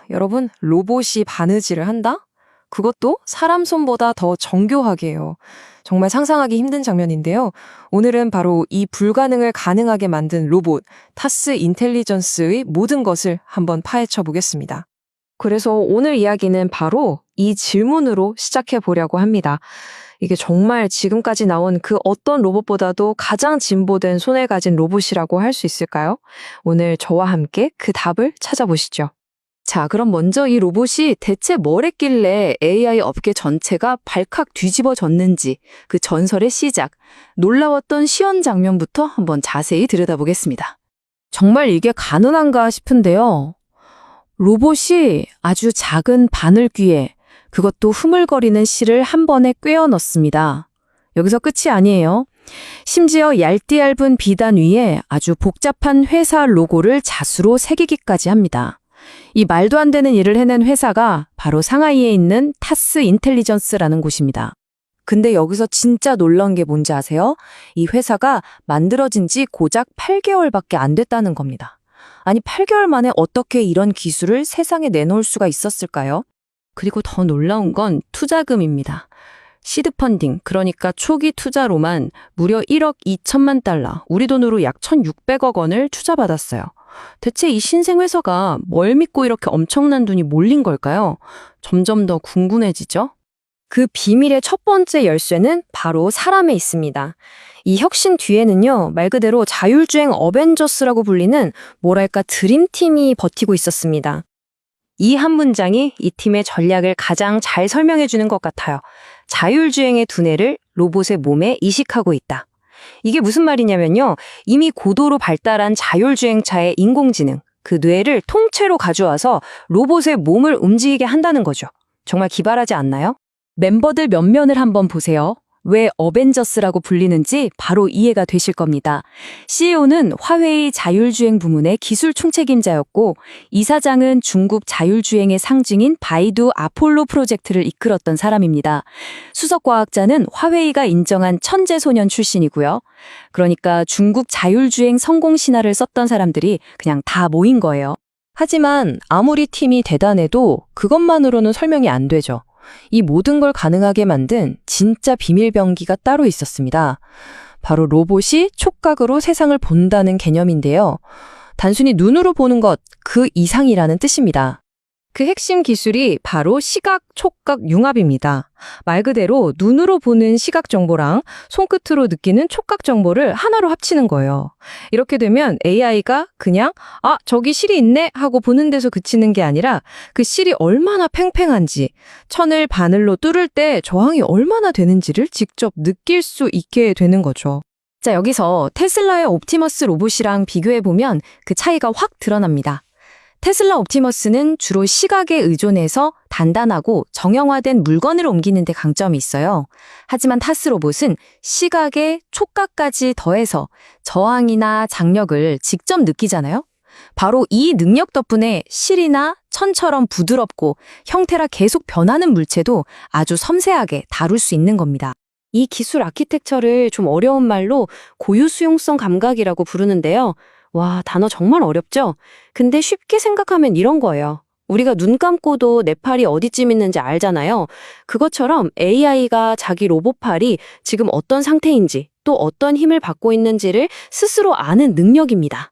여러분, 로봇이 바느질을 한다? 그것도 사람 손보다 더 정교하게요. 정말 상상하기 힘든 장면인데요. 오늘은 바로 이 불가능을 가능하게 만든 로봇, 타스 인텔리전스의 모든 것을 한번 파헤쳐 보겠습니다. 그래서 오늘 이야기는 바로 이 질문으로 시작해 보려고 합니다. 이게 정말 지금까지 나온 그 어떤 로봇보다도 가장 진보된 손을 가진 로봇이라고 할 수 있을까요? 오늘 저와 함께 그 답을 찾아보시죠. 자, 그럼 먼저 이 로봇이 대체 뭘 했길래 AI 업계 전체가 발칵 뒤집어졌는지 그 전설의 시작, 놀라웠던 시연 장면부터 한번 자세히 들여다보겠습니다. 정말 이게 가능한가 싶은데요. 로봇이 아주 작은 바늘귀에 그것도 흐물거리는 실을 한 번에 꿰어 넣습니다. 여기서 끝이 아니에요. 심지어 얇디얇은 비단 위에 아주 복잡한 회사 로고를 자수로 새기기까지 합니다. 이 말도 안 되는 일을 해낸 회사가 바로 상하이에 있는 타스 인텔리전스라는 곳입니다. 근데 여기서 진짜 놀라운 게 뭔지 아세요? 이 회사가 만들어진 지 고작 8개월밖에 안 됐다는 겁니다. 아니 8개월 만에 어떻게 이런 기술을 세상에 내놓을 수가 있었을까요? 그리고 더 놀라운 건 투자금입니다. 시드 펀딩, 그러니까 초기 투자로만 무려 1억 2천만 달러, 우리 돈으로 약 1,600억 원을 투자받았어요. 대체 이 신생회사가 뭘 믿고 이렇게 엄청난 돈이 몰린 걸까요? 점점 더 궁금해지죠? 그 비밀의 첫 번째 열쇠는 바로 사람에 있습니다. 이 혁신 뒤에는요, 말 그대로 자율주행 어벤져스라고 불리는 뭐랄까 드림팀이 버티고 있었습니다. 이 한 문장이 이 팀의 전략을 가장 잘 설명해주는 것 같아요. 자율주행의 두뇌를 로봇의 몸에 이식하고 있다. 이게 무슨 말이냐면요. 이미 고도로 발달한 자율주행차의 인공지능, 그 뇌를 통째로 가져와서 로봇의 몸을 움직이게 한다는 거죠. 정말 기발하지 않나요? 멤버들 면면을 한번 보세요. 왜 어벤져스라고 불리는지 바로 이해가 되실 겁니다. CEO는 화웨이 자율주행 부문의 기술 총책임자였고 이사장은 중국 자율주행의 상징인 바이두 아폴로 프로젝트를 이끌었던 사람입니다. 수석과학자는 화웨이가 인정한 천재소년 출신이고요. 그러니까 중국 자율주행 성공 신화를 썼던 사람들이 그냥 다 모인 거예요. 하지만 아무리 팀이 대단해도 그것만으로는 설명이 안 되죠. 이 모든 걸 가능하게 만든 진짜 비밀병기가 따로 있었습니다. 바로 로봇이 촉각으로 세상을 본다는 개념인데요. 단순히 눈으로 보는 것, 그 이상이라는 뜻입니다. 그 핵심 기술이 바로 시각, 촉각 융합입니다. 말 그대로 눈으로 보는 시각 정보랑 손끝으로 느끼는 촉각 정보를 하나로 합치는 거예요. 이렇게 되면 AI가 그냥 저기 실이 있네 하고 보는 데서 그치는 게 아니라 그 실이 얼마나 팽팽한지, 천을 바늘로 뚫을 때 저항이 얼마나 되는지를 직접 느낄 수 있게 되는 거죠. 자, 여기서 테슬라의 옵티머스 로봇이랑 비교해보면 그 차이가 확 드러납니다. 테슬라 옵티머스는 주로 시각에 의존해서 단단하고 정형화된 물건을 옮기는 데 강점이 있어요. 하지만 타스 로봇은 시각에 촉각까지 더해서 저항이나 장력을 직접 느끼잖아요. 바로 이 능력 덕분에 실이나 천처럼 부드럽고 형태라 계속 변하는 물체도 아주 섬세하게 다룰 수 있는 겁니다. 이 기술 아키텍처를 좀 어려운 말로 고유수용성 감각이라고 부르는데요. 와, 단어 정말 어렵죠? 근데 쉽게 생각하면 이런 거예요. 우리가 눈 감고도 내 팔이 어디쯤 있는지 알잖아요. 그것처럼 AI가 자기 로봇 팔이 지금 어떤 상태인지 또 어떤 힘을 받고 있는지를 스스로 아는 능력입니다.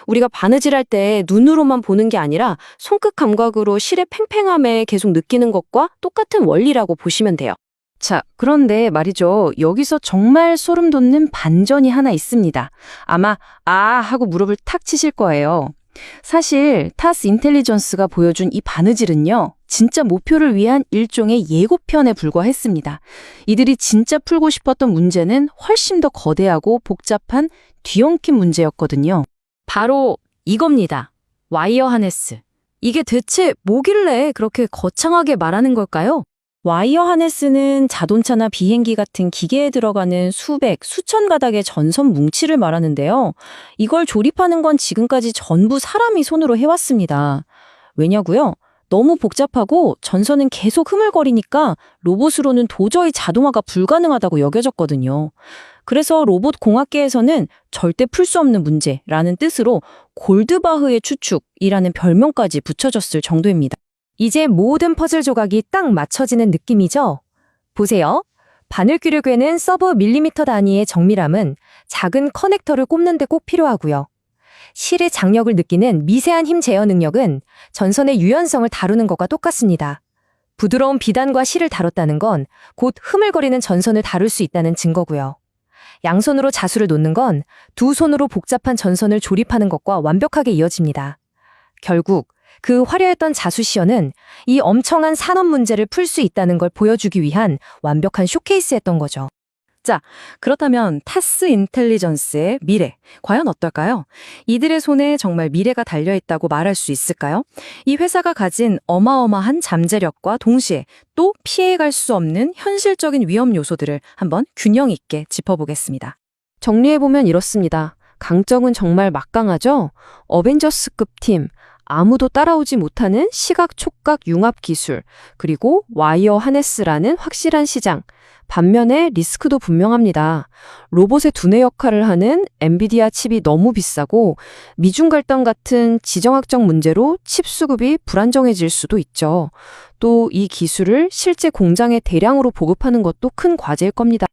우리가 바느질할 때 눈으로만 보는 게 아니라 손끝 감각으로 실의 팽팽함에 계속 느끼는 것과 똑같은 원리라고 보시면 돼요. 자, 그런데 말이죠. 여기서 정말 소름 돋는 반전이 하나 있습니다. 아마 하고 무릎을 탁 치실 거예요. 사실 타스 인텔리전스가 보여준 이 바느질은요. 진짜 목표를 위한 일종의 예고편에 불과했습니다. 이들이 진짜 풀고 싶었던 문제는 훨씬 더 거대하고 복잡한 뒤엉킨 문제였거든요. 바로 이겁니다. 와이어 하네스. 이게 대체 뭐길래 그렇게 거창하게 말하는 걸까요? 와이어 하네스는 자동차나 비행기 같은 기계에 들어가는 수백, 수천 가닥의 전선 뭉치를 말하는데요. 이걸 조립하는 건 지금까지 전부 사람이 손으로 해왔습니다. 왜냐고요? 너무 복잡하고 전선은 계속 흐물거리니까 로봇으로는 도저히 자동화가 불가능하다고 여겨졌거든요. 그래서 로봇 공학계에서는 절대 풀 수 없는 문제라는 뜻으로 골드바흐의 추측이라는 별명까지 붙여졌을 정도입니다. 이제 모든 퍼즐 조각이 딱 맞춰지는 느낌이죠? 보세요. 바늘귀를 꿰는 서브 밀리미터 단위의 정밀함은 작은 커넥터를 꼽는 데 꼭 필요하고요. 실의 장력을 느끼는 미세한 힘 제어 능력은 전선의 유연성을 다루는 것과 똑같습니다. 부드러운 비단과 실을 다뤘다는 건 곧 흐물거리는 전선을 다룰 수 있다는 증거고요. 양손으로 자수를 놓는 건 두 손으로 복잡한 전선을 조립하는 것과 완벽하게 이어집니다. 결국 그 화려했던 자수 시연은 이 엄청난 산업 문제를 풀 수 있다는 걸 보여주기 위한 완벽한 쇼케이스였던 거죠. 자, 그렇다면 타스 인텔리전스의 미래, 과연 어떨까요? 이들의 손에 정말 미래가 달려있다고 말할 수 있을까요? 이 회사가 가진 어마어마한 잠재력과 동시에 또 피해갈 수 없는 현실적인 위험 요소들을 한번 균형 있게 짚어보겠습니다. 정리해보면 이렇습니다. 강점은 정말 막강하죠? 어벤져스급 팀, 아무도 따라오지 못하는 시각, 촉각, 융합 기술, 그리고 와이어 하네스라는 확실한 시장. 반면에 리스크도 분명합니다. 로봇의 두뇌 역할을 하는 엔비디아 칩이 너무 비싸고 미중 갈등 같은 지정학적 문제로 칩 수급이 불안정해질 수도 있죠. 또 이 기술을 실제 공장에 대량으로 보급하는 것도 큰 과제일 겁니다.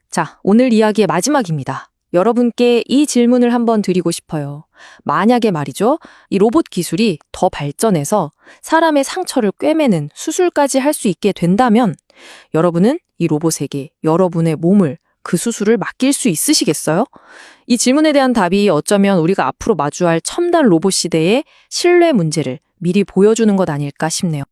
자, 오늘 이야기의 마지막입니다. 여러분께 이 질문을 한번 드리고 싶어요. 만약에 말이죠, 이 로봇 기술이 더 발전해서 사람의 상처를 꿰매는 수술까지 할 수 있게 된다면 여러분은 이 로봇에게 여러분의 몸을 그 수술을 맡길 수 있으시겠어요? 이 질문에 대한 답이 어쩌면 우리가 앞으로 마주할 첨단 로봇 시대의 신뢰 문제를 미리 보여주는 것 아닐까 싶네요.